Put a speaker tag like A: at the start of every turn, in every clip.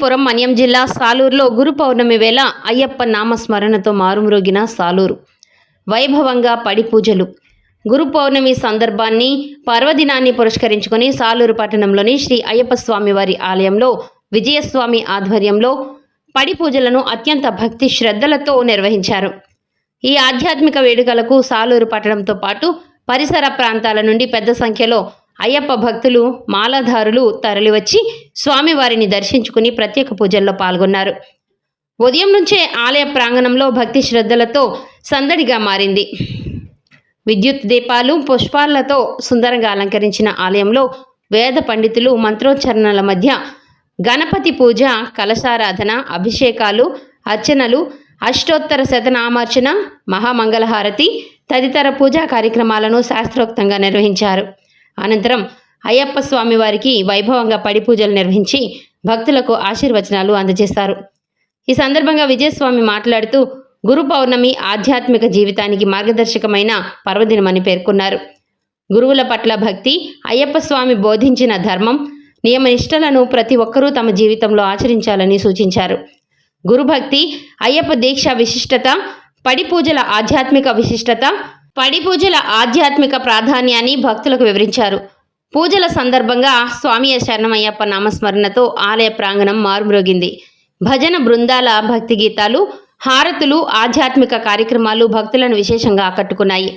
A: పార్వతీపురం మన్యం జిల్లా సాలూరులో గురు పౌర్ణమి వేళ అయ్యప్ప నామస్మరణతో మారుమ్రోగిన సాలూరు. వైభవంగా పడి పూజలు. గురు పౌర్ణమి సందర్భాన్ని పర్వదినాన్ని పురస్కరించుకొని సాలూరు పట్టణంలోని శ్రీ అయ్యప్ప స్వామి వారి ఆలయంలో విజయస్వామి ఆధ్వర్యంలో పడి పూజలను అత్యంత భక్తి శ్రద్ధలతో నిర్వహించారు. ఈ ఆధ్యాత్మిక వేడుకలకు సాలూరు పట్టణంతో పాటు పరిసర ప్రాంతాల నుండి పెద్ద సంఖ్యలో అయ్యప్ప భక్తులు మాలాధారులు తరలివచ్చి స్వామివారిని దర్శించుకుని ప్రత్యేక పూజల్లో పాల్గొన్నారు. ఉదయం నుంచే ఆలయ ప్రాంగణంలో భక్తి శ్రద్ధలతో సందడిగా మారింది. విద్యుత్ దీపాలు పుష్పాలతో సుందరంగా అలంకరించిన ఆలయంలో వేద పండితులు మంత్రోచ్చరణల మధ్య గణపతి పూజ, కలశారాధన, అభిషేకాలు, అర్చనలు, అష్టోత్తర శతనామార్చన, మహామంగళహారతి తదితర పూజా కార్యక్రమాలను శాస్త్రోక్తంగా నిర్వహించారు. అనంతరం అయ్యప్ప స్వామి వారికి వైభవంగా పడి పూజలు నిర్వహించి భక్తులకు ఆశీర్వచనాలు అందజేశారు. ఈ సందర్భంగా విజయస్వామి మాట్లాడుతూ గురు పౌర్ణమి ఆధ్యాత్మిక జీవితానికి మార్గదర్శకమైన పర్వదినమని పేర్కొన్నారు. గురువుల పట్ల భక్తి, అయ్యప్ప స్వామి బోధించిన ధర్మం, నియమనిష్టలను ప్రతి ఒక్కరూ తమ జీవితంలో ఆచరించాలని సూచించారు. గురుభక్తి, అయ్యప్ప దీక్ష విశిష్టత, పడి పూజల ఆధ్యాత్మిక విశిష్టత, పడి పూజల ఆధ్యాత్మిక ప్రాధాన్యాన్ని భక్తులకు వివరించారు. పూజల సందర్భంగా స్వామి శరణమయ్యప్ప నామస్మరణతో ఆలయ ప్రాంగణం మారుమ్రోగింది. భజన బృందాల భక్తి గీతాలు, హారతులు, ఆధ్యాత్మిక కార్యక్రమాలు భక్తులను విశేషంగా ఆకట్టుకున్నాయి.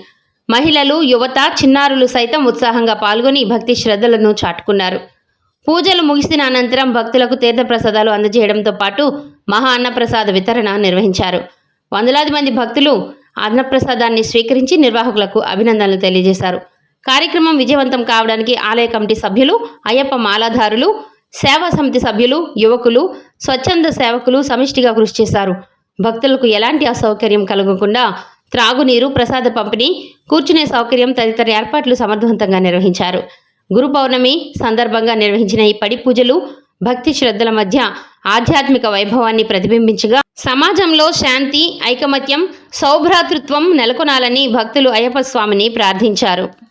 A: మహిళలు, యువత, చిన్నారులు సైతం ఉత్సాహంగా పాల్గొని భక్తి శ్రద్ధలను చాటుకున్నారు. పూజలు ముగిసిన అనంతరం భక్తులకు తీర్థప్రసాదాలు అందజేయడంతో పాటు మహా అన్నప్రసాద వితరణ నిర్వహించారు. వందలాది మంది భక్తులు అన్నప్రసాదాన్ని స్వీకరించి నిర్వాహకులకు అభినందనలు తెలియజేశారు. కార్యక్రమం విజయవంతం కావడానికి ఆలయ కమిటీ సభ్యులు, అయ్యప్ప మాలాధారులు, సేవా సమితి సభ్యులు, యువకులు, స్వచ్ఛంద సేవకులు సమిష్టిగా కృషి చేశారు. భక్తులకు ఎలాంటి అసౌకర్యం కలగకుండా త్రాగునీరు, ప్రసాద పంపిణీ, కూర్చునే సౌకర్యం తదితర ఏర్పాట్లు సమర్థవంతంగా నిర్వహించారు. గురు పౌర్ణమి సందర్భంగా నిర్వహించిన ఈ పడి పూజలు భక్తి శ్రద్ధల మధ్య ఆధ్యాత్మిక వైభవాన్ని ప్రతిబింబించగా సమాజంలో శాంతి, ఐకమత్యం, సౌభ్రాతృత్వం నెలకొనాలని భక్తులు అయ్యప్ప స్వామిని ప్రార్థించారు.